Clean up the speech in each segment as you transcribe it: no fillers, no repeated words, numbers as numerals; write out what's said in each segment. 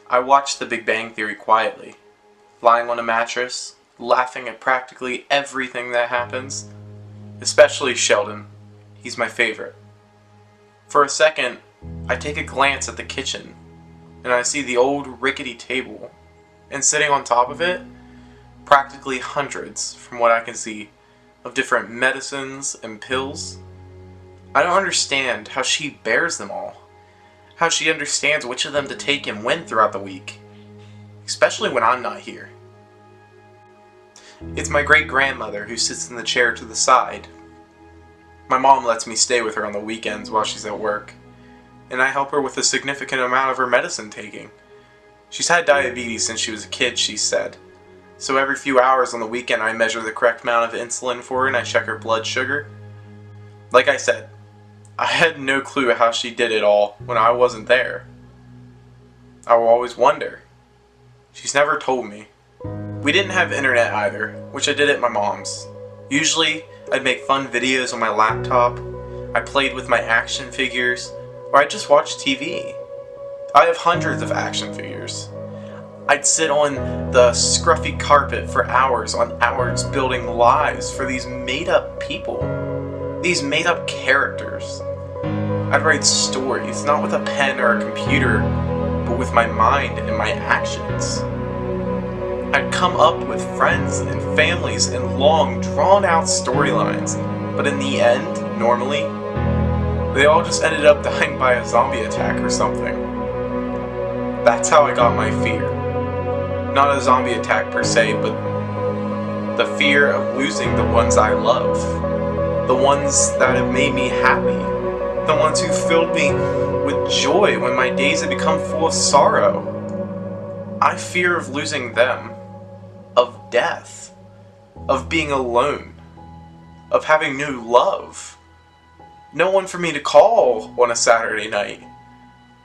I watched The Big Bang Theory quietly, lying on a mattress, laughing at practically everything that happens, especially Sheldon. He's my favorite. For a second, I take a glance at the kitchen, and I see the old rickety table, and sitting on top of it, practically hundreds, from what I can see, of different medicines and pills. I don't understand how she bears them all, how she understands which of them to take and when throughout the week, especially when I'm not here. It's my great-grandmother who sits in the chair to the side. My mom lets me stay with her on the weekends while she's at work, and I help her with a significant amount of her medicine taking. She's had diabetes since she was a kid, she said, so every few hours on the weekend I measure the correct amount of insulin for her and I check her blood sugar. Like I said, I had no clue how she did it all when I wasn't there. I will always wonder. She's never told me. We didn't have internet either, which I did at my mom's. Usually, I'd make fun videos on my laptop, I played with my action figures, or I'd just watch TV. I have hundreds of action figures. I'd sit on the scruffy carpet for hours on hours building lives for these made-up people. These made-up characters. I'd write stories, not with a pen or a computer, but with my mind and my actions. I'd come up with friends and families and long, drawn-out storylines, but in the end, normally, they all just ended up dying by a zombie attack or something. That's how I got my fear. Not a zombie attack per se, but the fear of losing the ones I love. The ones that have made me happy. The ones who filled me with joy when my days had become full of sorrow. I fear of losing them. Of death. Of being alone. Of having no love. No one for me to call on a Saturday night.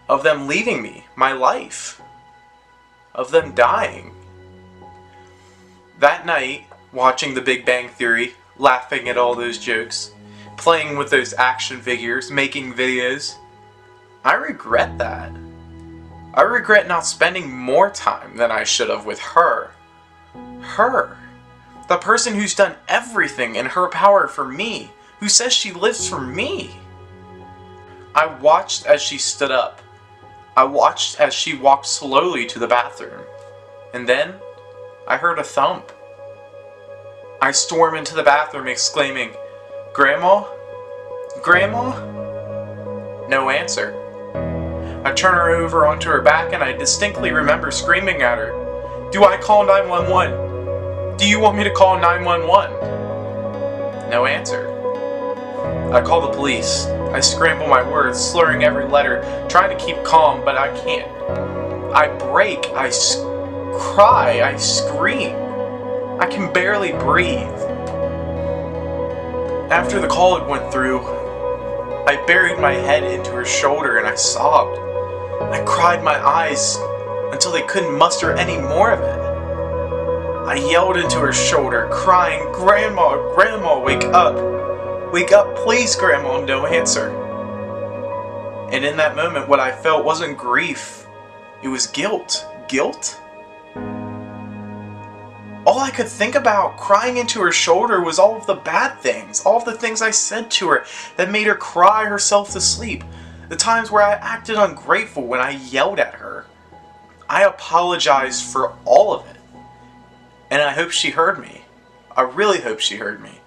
Of them leaving me, my life. Of them dying. That night, watching The Big Bang Theory, laughing at all those jokes, playing with those action figures, making videos, I regret that. I regret not spending more time than I should have with her. Her. The person who's done everything in her power for me, who says she lives for me. I watched as she stood up. I watched as she walked slowly to the bathroom. And then, I heard a thump. I storm into the bathroom exclaiming, "Grandma? Grandma?" No answer. I turn her over onto her back and I distinctly remember screaming at her, "Do I call 911? Do you want me to call 911? No answer. I call the police. I scramble my words, slurring every letter, trying to keep calm, but I can't. I break, I cry, I scream. I can barely breathe. After the call had went through, I buried my head into her shoulder and I sobbed. I cried my eyes until they couldn't muster any more of it. I yelled into her shoulder, crying, "Grandma, Grandma, wake up! Wake up, please, Grandma," no answer. And in that moment, what I felt wasn't grief. It was guilt. Guilt? All I could think about crying into her shoulder was all of the bad things, all of the things I said to her that made her cry herself to sleep, the times where I acted ungrateful when I yelled at her. I apologized for all of it, and I hope she heard me. I really hope she heard me.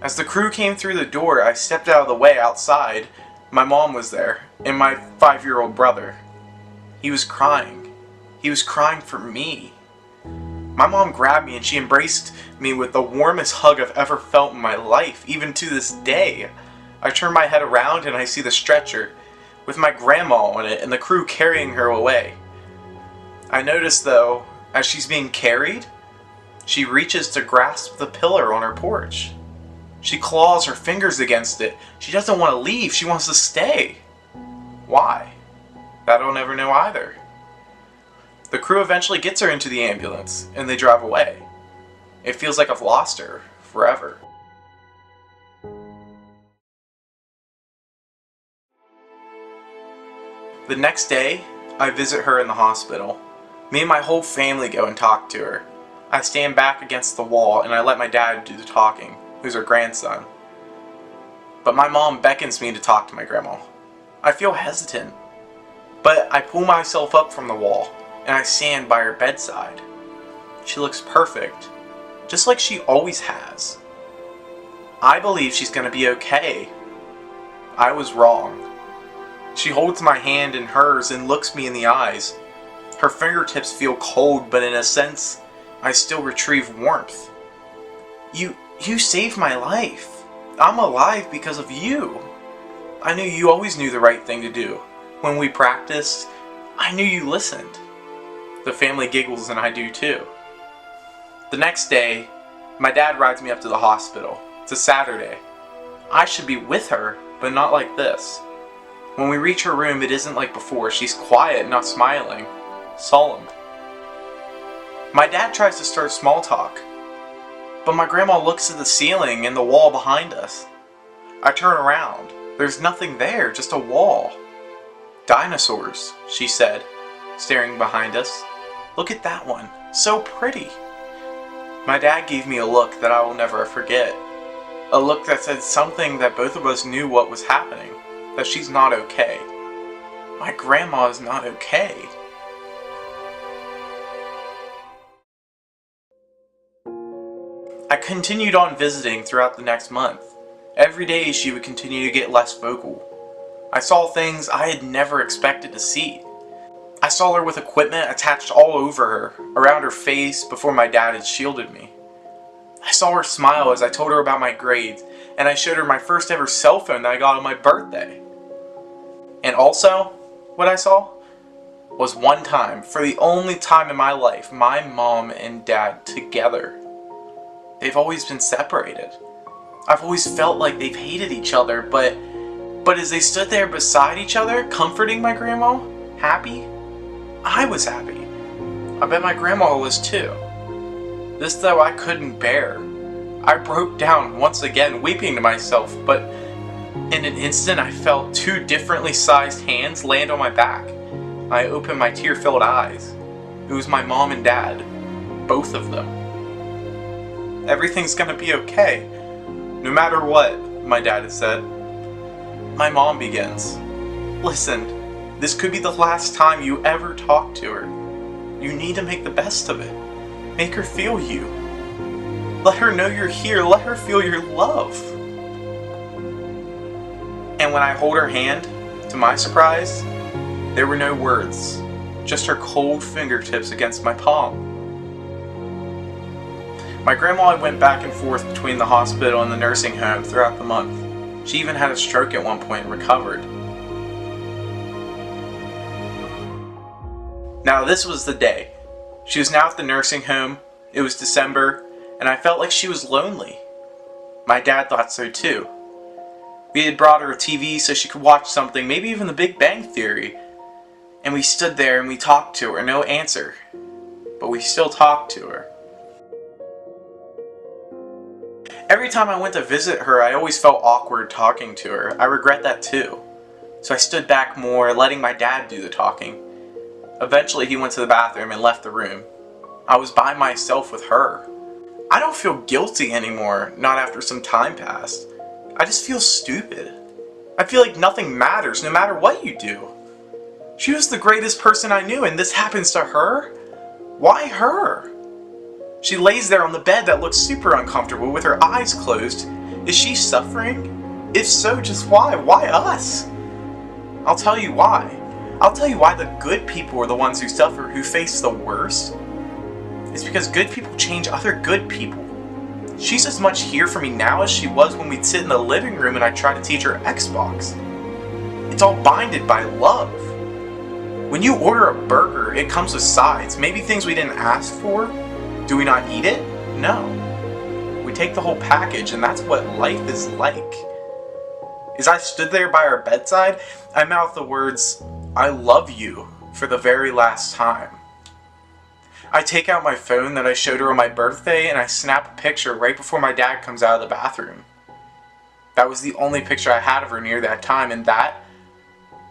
As the crew came through the door, I stepped out of the way outside. My mom was there, and my 5-year-old brother. He was crying. He was crying for me. My mom grabbed me and she embraced me with the warmest hug I've ever felt in my life, even to this day. I turn my head around and I see the stretcher, with my grandma on it and the crew carrying her away. I notice, though, as she's being carried, she reaches to grasp the pillar on her porch. She claws her fingers against it. She doesn't want to leave, she wants to stay. Why? That I'll never know either. The crew eventually gets her into the ambulance, and they drive away. It feels like I've lost her forever. The next day, I visit her in the hospital. Me and my whole family go and talk to her. I stand back against the wall and I let my dad do the talking, who's her grandson. But my mom beckons me to talk to my grandma. I feel hesitant, but I pull myself up from the wall and I stand by her bedside. She looks perfect, just like she always has. I believe she's gonna be okay. I was wrong. She holds my hand in hers and looks me in the eyes. Her fingertips feel cold, but in a sense, I still retrieve warmth. You saved my life. I'm alive because of you. I knew you always knew the right thing to do. When we practiced, I knew you listened. The family giggles and I do too. The next day, my dad rides me up to the hospital. It's a Saturday. I should be with her, but not like this. When we reach her room, it isn't like before. She's quiet, not smiling. Solemn. My dad tries to start small talk, but my grandma looks at the ceiling and the wall behind us. I turn around. There's nothing there, just a wall. Dinosaurs, she said, staring behind us. Look at that one. So pretty. My dad gave me a look that I will never forget. A look that said something that both of us knew what was happening. That she's not okay. My grandma is not okay. I continued on visiting throughout the next month. Every day she would continue to get less vocal. I saw things I had never expected to see. I saw her with equipment attached all over her, around her face, before my dad had shielded me. I saw her smile as I told her about my grades, and I showed her my first ever cell phone that I got on my birthday. And also, what I saw was one time, for the only time in my life, my mom and dad together. They've always been separated. I've always felt like they've hated each other, but as they stood there beside each other, comforting my grandma, happy, I was happy. I bet my grandma was too. This though I couldn't bear. I broke down once again, weeping to myself, but in an instant I felt two differently sized hands land on my back. I opened my tear-filled eyes. It was my mom and dad. Both of them. Everything's gonna be okay. No matter what, my dad had said. My mom begins. Listen, this could be the last time you ever talk to her. You need to make the best of it. Make her feel you. Let her know you're here. Let her feel your love. And when I hold her hand, to my surprise, there were no words, just her cold fingertips against my palm. My grandma went back and forth between the hospital and the nursing home throughout the month. She even had a stroke at one point and recovered. Now this was the day. She was now at the nursing home. It was December, and I felt like she was lonely. My dad thought so too. We had brought her a TV so she could watch something, maybe even The Big Bang Theory. And we stood there and we talked to her, no answer. But we still talked to her. Every time I went to visit her, I always felt awkward talking to her. I regret that too. So I stood back more, letting my dad do the talking. Eventually he went to the bathroom and left the room. I was by myself with her. I don't feel guilty anymore, not after some time passed. I just feel stupid. I feel like nothing matters, no matter what you do. She was the greatest person I knew, and this happens to her? Why her? She lays there on the bed that looks super uncomfortable with her eyes closed. Is she suffering? If so, just why? Why us? I'll tell you why. I'll tell you why the good people are the ones who suffer, who face the worst. It's because good people change other good people. She's as much here for me now as she was when we'd sit in the living room and I'd try to teach her Xbox. It's all binded by love. When you order a burger, it comes with sides, maybe things we didn't ask for. Do we not eat it? No. We take the whole package, and that's what life is like. As I stood there by her bedside, I mouthed the words, "I love you," for the very last time. I take out my phone that I showed her on my birthday and I snap a picture right before my dad comes out of the bathroom. That was the only picture I had of her near that time, and that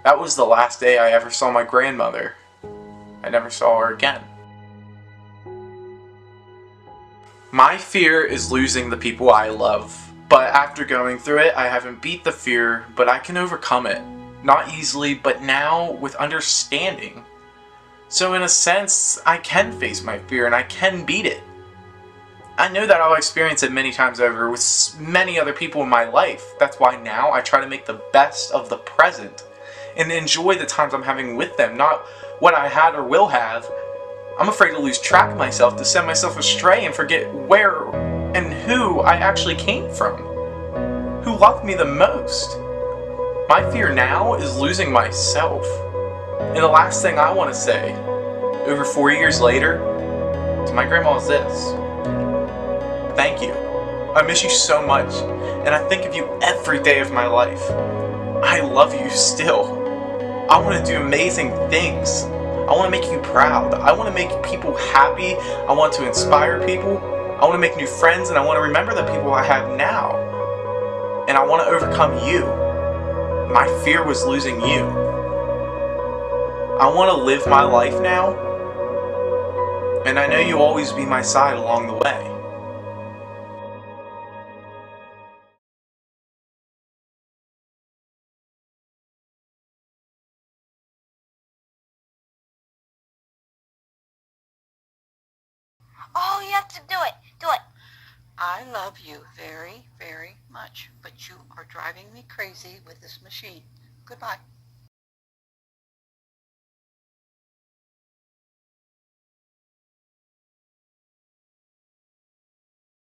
That was the last day I ever saw my grandmother. I never saw her again. My fear is losing the people I love. But after going through it, I haven't beat the fear, but I can overcome it. Not easily, but now with understanding. So in a sense, I can face my fear and I can beat it. I know that I'll experience it many times over with many other people in my life. That's why now I try to make the best of the present and enjoy the times I'm having with them, not what I had or will have. I'm afraid to lose track of myself, to send myself astray and forget where and who I actually came from, who loved me the most. My fear now is losing myself. And the last thing I want to say, over 4 years later, to my grandma is this: thank you. I miss you so much, and I think of you every day of my life. I love you still. I want to do amazing things. I want to make you proud. I want to make people happy. I want to inspire people. I want to make new friends, and I want to remember the people I have now. And I want to overcome you. My fear was losing you. I want to live my life now, and I know you'll always be my side along the way. Oh, you have to do it. Do it. I love you very, very much, but you are driving me crazy with this machine. Goodbye.